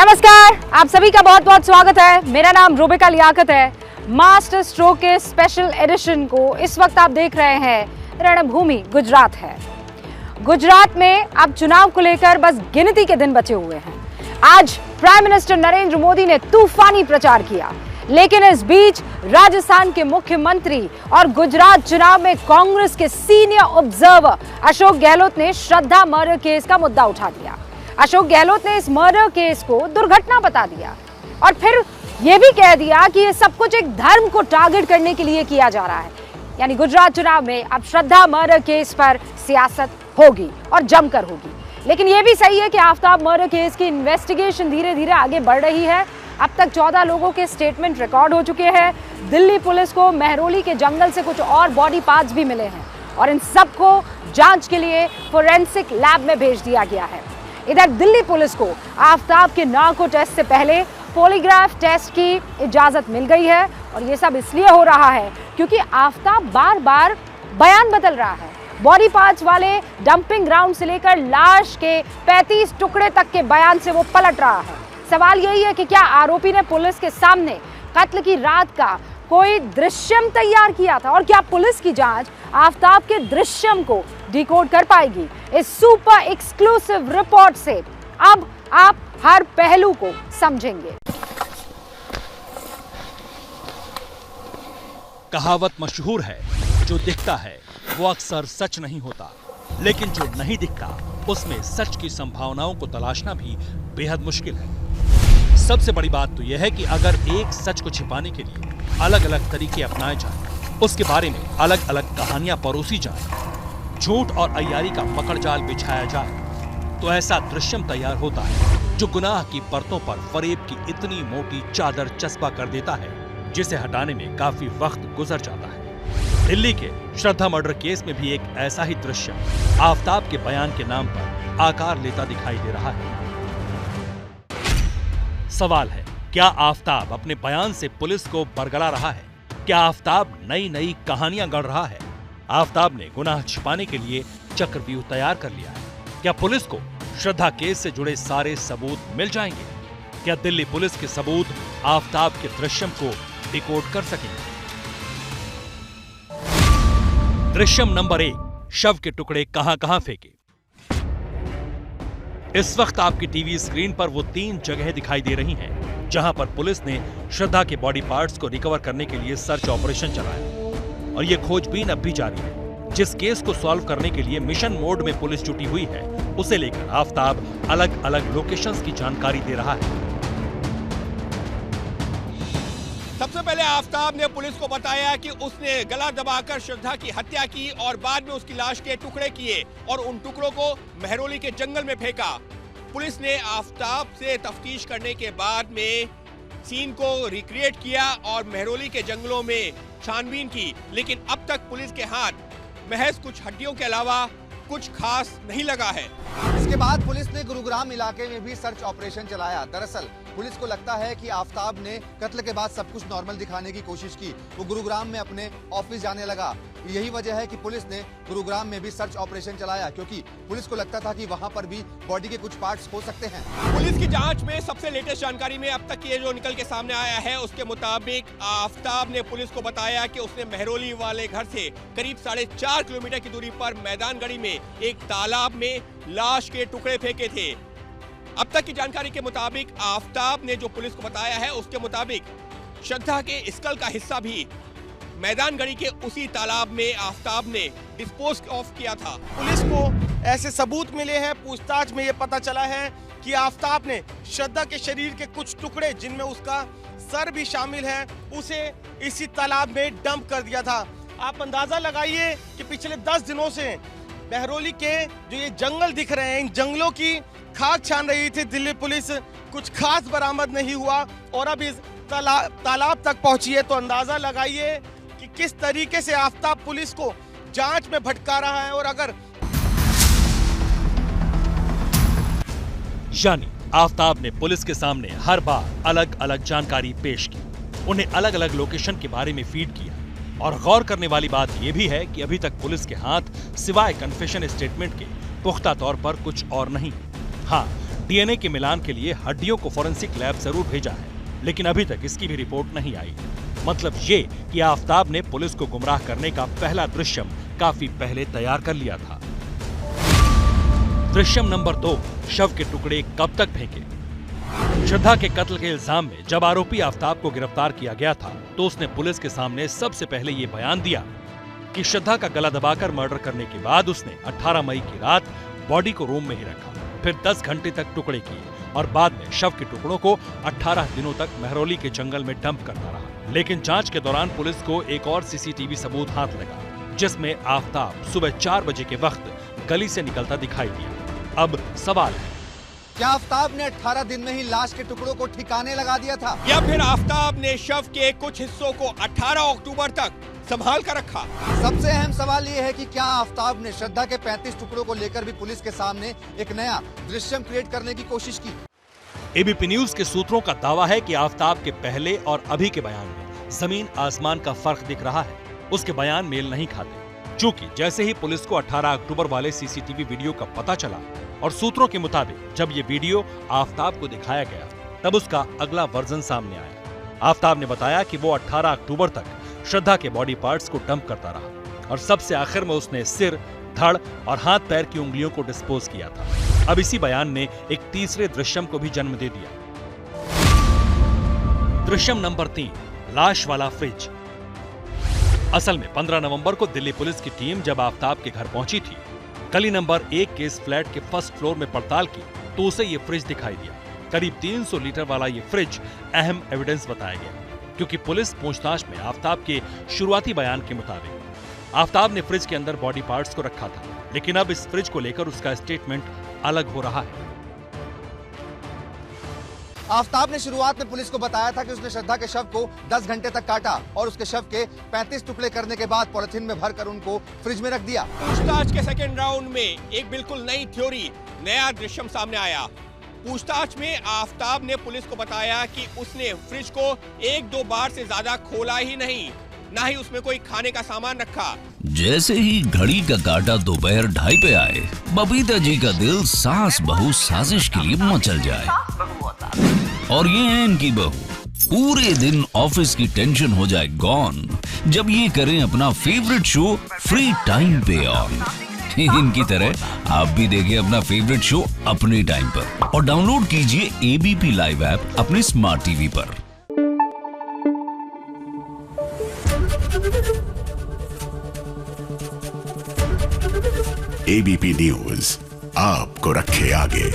नमस्कार, आप सभी का बहुत बहुत स्वागत है। मेरा नाम रूबिका लियाकत है। मास्टर स्ट्रोक के स्पेशल एडिशन को इस वक्त आप देख रहे हैं रणभूमि गुजरात है। गुजरात में अब चुनाव को लेकर बस गिनती के दिन बचे हुए हैं। आज प्राइम मिनिस्टर नरेंद्र मोदी ने तूफानी प्रचार किया, लेकिन इस बीच राजस्थान के मुख्यमंत्री और गुजरात चुनाव में कांग्रेस के सीनियर ऑब्जर्वर अशोक गहलोत ने श्रद्धा मर्डर केस का मुद्दा उठा दिया। अशोक गहलोत ने इस मर्डर केस को दुर्घटना बता दिया और फिर यह भी कह दिया कि ये सब कुछ एक धर्म को टारगेट करने के लिए किया जा रहा है। यानी गुजरात चुनाव में अब श्रद्धा मर्डर केस पर सियासत होगी और जमकर होगी। लेकिन यह भी सही है कि आफ्ताब मर्डर केस की इन्वेस्टिगेशन धीरे धीरे आगे बढ़ रही है। अब तक 14 लोगों के स्टेटमेंट रिकॉर्ड हो चुके हैं। दिल्ली पुलिस को मेहरौली के जंगल से कुछ और बॉडी पार्ट्स भी मिले हैं और इन सबको जांच के लिए फोरेंसिक लैब में भेज दिया गया है। इधर दिल्ली पुलिस को आफ्ताब के नार्को टेस्ट से पहले पॉलीग्राफ टेस्ट की इजाजत मिल गई है और ये सब इसलिए हो रहा है क्योंकि आफ्ताब बार बार बयान बदल रहा है। बॉडी पार्ट्स वाले डंपिंग ग्राउंड से लेकर लाश के 35 टुकड़े तक के बयान से वो पलट रहा है। सवाल यही है कि क्या आरोपी ने पुलिस के सामने कत्ल की रात का कोई दृश्यम तैयार किया था और क्या पुलिस की जांच आफ्ताब के दृश्यम को डिकोड कर पाएगी। इस सुपर एक्सक्लूसिव रिपोर्ट से अब आप हर पहलू को समझेंगे। कहावत मशहूर है, जो दिखता है वो अक्सर सच नहीं होता, लेकिन जो नहीं दिखता उसमें सच की संभावनाओं को तलाशना भी बेहद मुश्किल है। सबसे बड़ी बात तो यह है कि अगर एक सच को छिपाने के लिए अलग अलग तरीके अपनाए जाएं, उसके बारे में अलग अलग कहानियां परोसी जाएं, झूठ और अय्यारी का मकड़ जाल बिछाया जाए, तो ऐसा दृश्यम तैयार होता है जो गुनाह की परतों पर फरेब की इतनी मोटी चादर चस्पा कर देता है जिसे हटाने में काफी वक्त गुजर जाता है। दिल्ली के श्रद्धा मर्डर केस में भी एक ऐसा ही दृश्य आफ्ताब के बयान के नाम पर आकार लेता दिखाई दे रहा है। सवाल है, क्या आफ्ताब अपने बयान से पुलिस को बरगला रहा है? क्या आफ्ताब नई नई कहानियां गढ़ रहा है? आफ्ताब ने गुनाह छिपाने के लिए चक्रव्यूह तैयार कर लिया है। क्या पुलिस को श्रद्धा केस से जुड़े सारे सबूत मिल जाएंगे? क्या दिल्ली पुलिस के सबूत आफ्ताब के दृश्यम को डिकोड कर सकेंगे? दृश्यम नंबर 1, शव के टुकड़े कहां कहां फेंके। इस वक्त आपकी टीवी स्क्रीन पर वो 3 जगह दिखाई दे रही हैं, जहां पर पुलिस ने श्रद्धा के बॉडी पार्ट्स को रिकवर करने के लिए सर्च ऑपरेशन चलाया और ये खोजबीन अब भी जारी है। जिस केस को सॉल्व करने के लिए मिशन मोड में पुलिस जुटी हुई है, उसे लेकर आफ्ताब अलग अलग लोकेशंस की जानकारी दे रहा है। सबसे पहले आफ्ताब ने पुलिस को बताया कि उसने गला दबाकर श्रद्धा की हत्या की और बाद में उसकी लाश के टुकड़े किए और उन टुकड़ों को मेहरौली के जंगल में फेंका। पुलिस ने आफ्ताब से तफ्तीश करने के बाद में सीन को रिक्रिएट किया और मेहरौली के जंगलों में छानबीन की, लेकिन अब तक पुलिस के हाथ महज कुछ हड्डियों के अलावा कुछ खास नहीं लगा है। इसके बाद पुलिस ने गुरुग्राम इलाके में भी सर्च ऑपरेशन चलाया। दरअसल पुलिस को लगता है कि आफ्ताब ने कत्ल के बाद सब कुछ नॉर्मल दिखाने की कोशिश की। वो गुरुग्राम में अपने ऑफिस जाने लगा। यही वजह है कि पुलिस ने गुरुग्राम में भी सर्च ऑपरेशन चलाया, क्योंकि पुलिस को लगता था कि वहां पर भी बॉडी के कुछ पार्ट्स हो सकते हैं। पुलिस की जांच में सबसे लेटेस्ट जानकारी में अब तक ये जो निकल के सामने आया है, उसके मुताबिक आफ्ताब ने पुलिस को बताया कि उसने मेहरौली वाले घर से करीब 4.5 किलोमीटर की दूरी पर मैदानगढ़ी में एक तालाब में लाश के टुकड़े फेंके थे। अब तक की जानकारी के मुताबिक आफ्ताब ने जो पुलिस को बताया है, उसके मुताबिक श्रद्धा के स्कल का हिस्सा भी मैदानगढ़ी के उसी तालाब में आफ्ताब ने डिस्पोज ऑफ किया था। पुलिस को ऐसे सबूत मिले हैं। पूछताछ में ये पता चला है कि आफ्ताब ने श्रद्धा के शरीर के कुछ टुकड़े, जिनमें उसका सर भी शामिल है, उसे इसी तालाब में डंप कर दिया था। आप अंदाजा लगाइए कि पिछले 10 दिनों से मेहरौली के जो ये जंगल दिख रहे हैं, इन जंगलों की खाक छान रही थी दिल्ली पुलिस। कुछ खास बरामद नहीं हुआ और अब इस तालाब तक पहुंची है, तो अंदाजा लगाइए कि किस तरीके से आफ्ताब पुलिस को जांच में भटका रहा है। और अगर यानी आफ्ताब ने पुलिस के सामने हर बार अलग अलग जानकारी पेश की, उन्हें अलग अलग लोकेशन के बारे में फीड किया। और गौर करने वाली बात यह भी है कि अभी तक पुलिस के हाथ सिवाय कन्फेशन स्टेटमेंट के पुख्ता तौर पर कुछ और नहीं। हाँ, डीएनए के मिलान के लिए हड्डियों को फॉरेंसिक लैब जरूर भेजा है, लेकिन अभी तक इसकी भी रिपोर्ट नहीं आई। मतलब ये कि आफताब ने पुलिस को गुमराह करने का पहला दृश्यम काफी पहले तैयार कर लिया था। दृश्यम नंबर 2, शव के टुकड़े कब तक फेंके। श्रद्धा के कत्ल के इल्जाम में जब आरोपी आफताब को गिरफ्तार किया गया था तो उसने पुलिस के सामने सबसे पहले ये बयान दिया कि श्रद्धा का गला दबाकर मर्डर करने के बाद उसने 18 मई की रात बॉडी को रूम में ही रखा, फिर 10 घंटे तक टुकड़े किए और बाद में शव के टुकड़ों को 18 दिनों तक महरौली के जंगल में डंप करता रहा। लेकिन जांच के दौरान पुलिस को एक और सीसीटीवी सबूत हाथ लगा, जिसमें आफताब सुबह 4 बजे के वक्त गली से निकलता दिखाई दिया। अब सवाल है, क्या आफताब ने 18 दिन में ही लाश के टुकड़ों को ठिकाने लगा दिया था, या फिर आफताब ने शव के कुछ हिस्सों को 18 अक्टूबर तक संभाल कर रखा? सबसे अहम सवाल ये है कि क्या आफताब ने श्रद्धा के 35 टुकड़ों को लेकर भी पुलिस के सामने एक नया दृश्यम क्रिएट करने की कोशिश की? एबीपी न्यूज के सूत्रों का दावा है कि आफताब के पहले और अभी के बयान में जमीन आसमान का फर्क दिख रहा है। उसके बयान मेल नहीं खाते, क्योंकि जैसे ही पुलिस को 18 अक्टूबर वाले सीसीटीवी वीडियो का पता चला और सूत्रों के मुताबिक जब ये वीडियो आफताब को दिखाया गया तब उसका अगला वर्जन सामने आया। आफताब ने बताया कि वो 18 अक्टूबर तक श्रद्धा के बॉडी पार्ट्स को डंप करता रहा और सबसे आखिर में उसने सिर, धड़ और हाथ पैर की उंगलियों को डिस्पोज किया था। अब इसी बयान ने एक तीसरे दृश्यम को भी जन्म दे दिया। दृश्यम नंबर 3, लाश वाला फ्रिज। असल में 15 नवंबर को दिल्ली पुलिस की टीम जब आफताब के घर पहुंची थी, गली नंबर 1 के इस फ्लैट के फर्स्ट फ्लोर में पड़ताल की तो उसे ये फ्रिज दिखाई दिया। करीब 300 लीटर वाला ये फ्रिज अहम एविडेंस बताया गया, क्योंकि पुलिस पूछताछ में आफताब के शुरुआती बयान के मुताबिक आफताब ने फ्रिज के अंदर बॉडी पार्ट्स को रखा था, लेकिन अब इस फ्रिज को लेकर उसका स्टेटमेंट अलग हो रहा है। आफताब ने शुरुआत में पुलिस को बताया था कि उसने श्रद्धा के शव को 10 घंटे तक काटा और उसके शव के 35 टुकड़े करने के बाद पॉलिथीन में भरकर उनको फ्रिज में रख दिया। पूछताछ के सेकेंड राउंड में एक बिल्कुल नई थ्योरी, नया दृश्यम सामने आया। पूछताछ में आफताब ने पुलिस को बताया कि उसने फ्रिज को 1-2 बार से ज्यादा खोला ही नहीं, ना ही उसमें कोई खाने का सामान रखा। जैसे ही घड़ी का काटा दोपहर 2:30 पे आए, बबीता जी का दिल सास बहू साजिश के लिए मचल जाए। और ये है इनकी बहू, पूरे दिन ऑफिस की टेंशन हो जाए गॉन जब ये करें अपना फेवरेट शो फ्री टाइम पे ऑन। इनकी तरह आप भी देखिए अपना फेवरेट शो अपने टाइम पर और डाउनलोड कीजिए एबीपी लाइव ऐप अपने स्मार्ट टीवी पर। एबीपी न्यूज आपको रखे आगे।